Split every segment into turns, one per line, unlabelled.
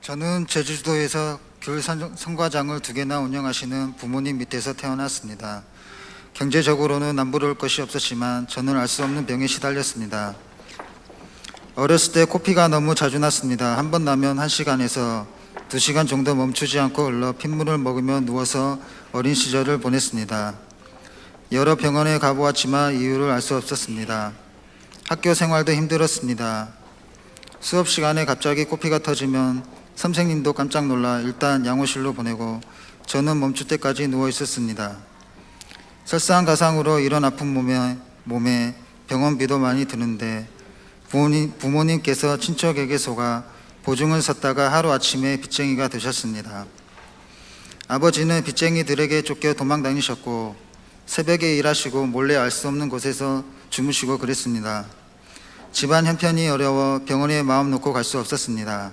저는 제주도에서 귤 성과장을 2개나 운영하시는 부모님 밑에서 태어났습니다. 경제적으로는 남부러울 것이 없었지만 저는 알 수 없는 병에 시달렸습니다. 어렸을 때 코피가 너무 자주 났습니다. 한 번 나면 1시간에서 2시간 정도 멈추지 않고 흘러 핏물을 먹으며 누워서 어린 시절을 보냈습니다. 여러 병원에 가보았지만 이유를 알 수 없었습니다. 학교 생활도 힘들었습니다. 수업 시간에 갑자기 코피가 터지면 선생님도 깜짝 놀라 일단 양호실로 보내고 저는 멈출 때까지 누워 있었습니다. 설상가상으로 이런 아픈 몸에 병원비도 많이 드는데 부모님께서 친척에게 속아 보증을 섰다가 하루아침에 빚쟁이가 되셨습니다. 아버지는 빚쟁이들에게 쫓겨 도망 다니셨고 새벽에 일하시고 몰래 알 수 없는 곳에서 주무시고 그랬습니다. 집안 형편이 어려워 병원에 마음 놓고 갈 수 없었습니다.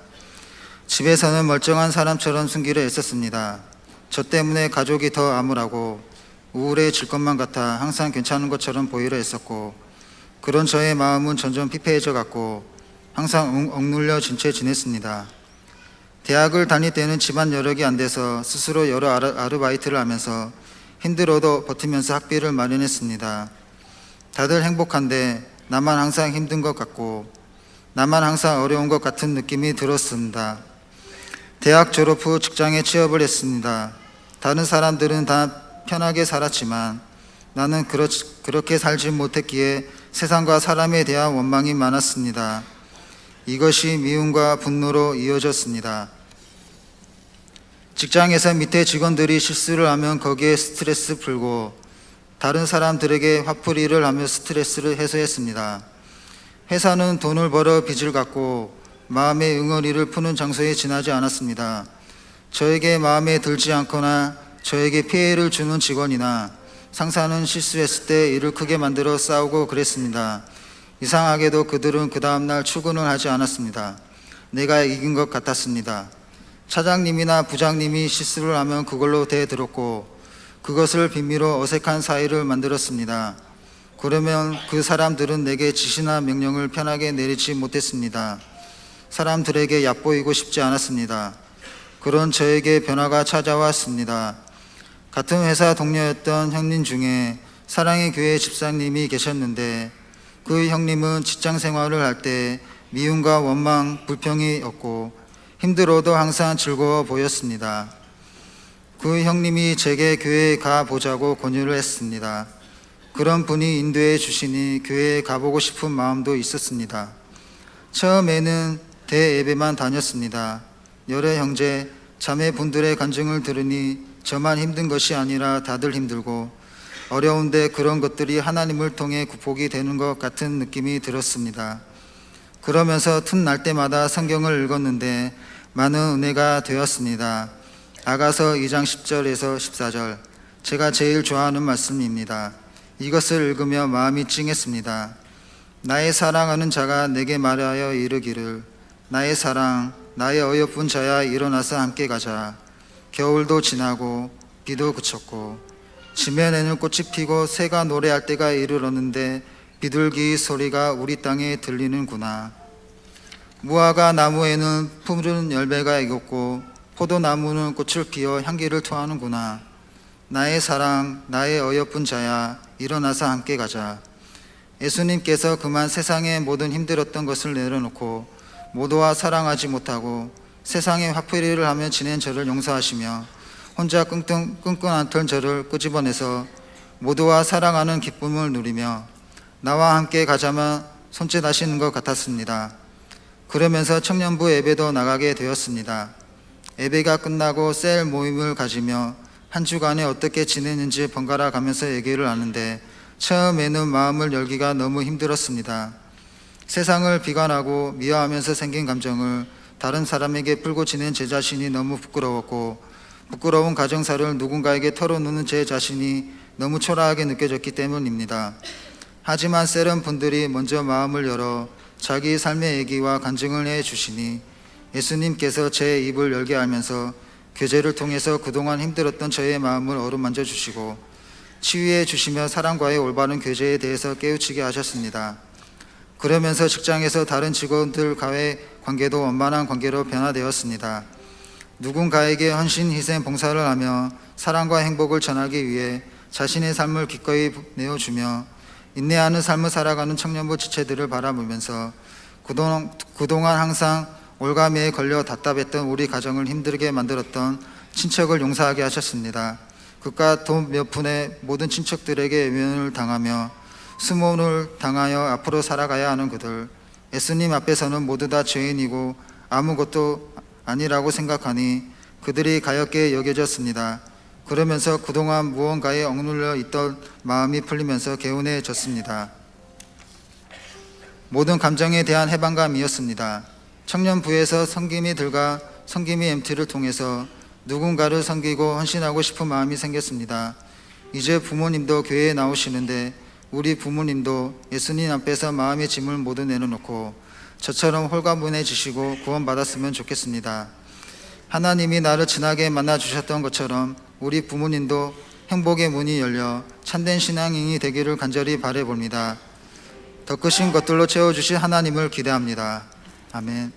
집에서는 멀쩡한 사람처럼 숨기려 애썼습니다. 저 때문에 가족이 더 암울하고 우울해질 것만 같아 항상 괜찮은 것처럼 보이려 했었고 그런 저의 마음은 점점 피폐해져 갔고 항상 억눌려 진 채 지냈습니다. 대학을 다닐 때는 집안 여력이 안 돼서 스스로 여러 아르바이트를 하면서 힘들어도 버티면서 학비를 마련했습니다. 다들 행복한데 나만 항상 힘든 것 같고 나만 항상 어려운 것 같은 느낌이 들었습니다. 대학 졸업 후 직장에 취업을 했습니다. 다른 사람들은 다 편하게 살았지만 나는 그렇게 살지 못했기에 세상과 사람에 대한 원망이 많았습니다. 이것이 미움과 분노로 이어졌습니다. 직장에서 밑에 직원들이 실수를 하면 거기에 스트레스 풀고 다른 사람들에게 화풀이를 하며 스트레스를 해소했습니다. 회사는 돈을 벌어 빚을 갚고 마음의 응어리를 푸는 장소에 지나지 않았습니다. 저에게 마음에 들지 않거나 저에게 피해를 주는 직원이나 상사는 실수했을 때 일을 크게 만들어 싸우고 그랬습니다. 이상하게도 그들은 그 다음날 출근을 하지 않았습니다. 내가 이긴 것 같았습니다. 차장님이나 부장님이 실수를 하면 그걸로 대들었고 그것을 빌미로 어색한 사이를 만들었습니다. 그러면 그 사람들은 내게 지시나 명령을 편하게 내리지 못했습니다. 사람들에게 얕보이고 싶지 않았습니다. 그런 저에게 변화가 찾아왔습니다. 같은 회사 동료였던 형님 중에 사랑의 교회 집사님이 계셨는데 그 형님은 직장 생활을 할 때 미움과 원망, 불평이 없고 힘들어도 항상 즐거워 보였습니다. 그 형님이 제게 교회에 가보자고 권유를 했습니다. 그런 분이 인도해 주시니 교회에 가보고 싶은 마음도 있었습니다. 처음에는 대예배만 다녔습니다. 여러 형제, 자매분들의 간증을 들으니 저만 힘든 것이 아니라 다들 힘들고 어려운데 그런 것들이 하나님을 통해 극복이 되는 것 같은 느낌이 들었습니다. 그러면서 틈날 때마다 성경을 읽었는데 많은 은혜가 되었습니다. 아가서 2장 10절에서 14절, 제가 제일 좋아하는 말씀입니다. 이것을 읽으며 마음이 찡했습니다. 나의 사랑하는 자가 내게 말하여 이르기를 나의 사랑, 나의 어여쁜 자야 일어나서 함께 가자. 겨울도 지나고 비도 그쳤고 지면에는 꽃이 피고 새가 노래할 때가 이르렀는데 비둘기 소리가 우리 땅에 들리는구나. 무화과 나무에는 푸른 열매가 익었고 포도나무는 꽃을 피워 향기를 토하는구나. 나의 사랑, 나의 어여쁜 자야 일어나서 함께 가자. 예수님께서 그만 세상의 모든 힘들었던 것을 내려놓고 모두와 사랑하지 못하고 세상에 화풀이를 하며 지낸 저를 용서하시며 혼자 끙끙 앓던 저를 끄집어내서 모두와 사랑하는 기쁨을 누리며 나와 함께 가자며 손짓하시는 것 같았습니다. 그러면서 청년부 예배도 나가게 되었습니다. 예배가 끝나고 셀 모임을 가지며 한 주간에 어떻게 지내는지 번갈아 가면서 얘기를 하는데 처음에는 마음을 열기가 너무 힘들었습니다. 세상을 비관하고 미워하면서 생긴 감정을 다른 사람에게 풀고 지낸 제 자신이 너무 부끄러웠고 부끄러운 가정사를 누군가에게 털어놓는 제 자신이 너무 초라하게 느껴졌기 때문입니다. 하지만 셀은 분들이 먼저 마음을 열어 자기 삶의 얘기와 간증을 해주시니 예수님께서 제 입을 열게 하면서 교제를 통해서 그동안 힘들었던 저의 마음을 어루만져 주시고 치유해 주시며 사랑과의 올바른 교제에 대해서 깨우치게 하셨습니다. 그러면서 직장에서 다른 직원들과의 관계도 원만한 관계로 변화되었습니다. 누군가에게 헌신, 희생, 봉사를 하며 사랑과 행복을 전하기 위해 자신의 삶을 기꺼이 내어주며 인내하는 삶을 살아가는 청년부 지체들을 바라보면서 그동안 항상 올가미에 걸려 답답했던 우리 가정을 힘들게 만들었던 친척을 용서하게 하셨습니다. 그깟 돈 몇 푼에 모든 친척들에게 외면을 당하며 수모를 당하여 앞으로 살아가야 하는 그들, 예수님 앞에서는 모두 다 죄인이고 아무것도 아니라고 생각하니 그들이 가엾게 여겨졌습니다. 그러면서 그동안 무언가에 억눌려 있던 마음이 풀리면서 개운해졌습니다. 모든 감정에 대한 해방감이었습니다. 청년부에서 섬김이 들과 섬김이 MT를 통해서 누군가를 섬기고 헌신하고 싶은 마음이 생겼습니다. 이제 부모님도 교회에 나오시는데 우리 부모님도 예수님 앞에서 마음의 짐을 모두 내려놓고 저처럼 홀가분해지시고 구원받았으면 좋겠습니다. 하나님이 나를 진하게 만나주셨던 것처럼 우리 부모님도 행복의 문이 열려 참된 신앙인이 되기를 간절히 바라봅니다. 더 크신 것들로 채워주실 하나님을 기대합니다. 아멘.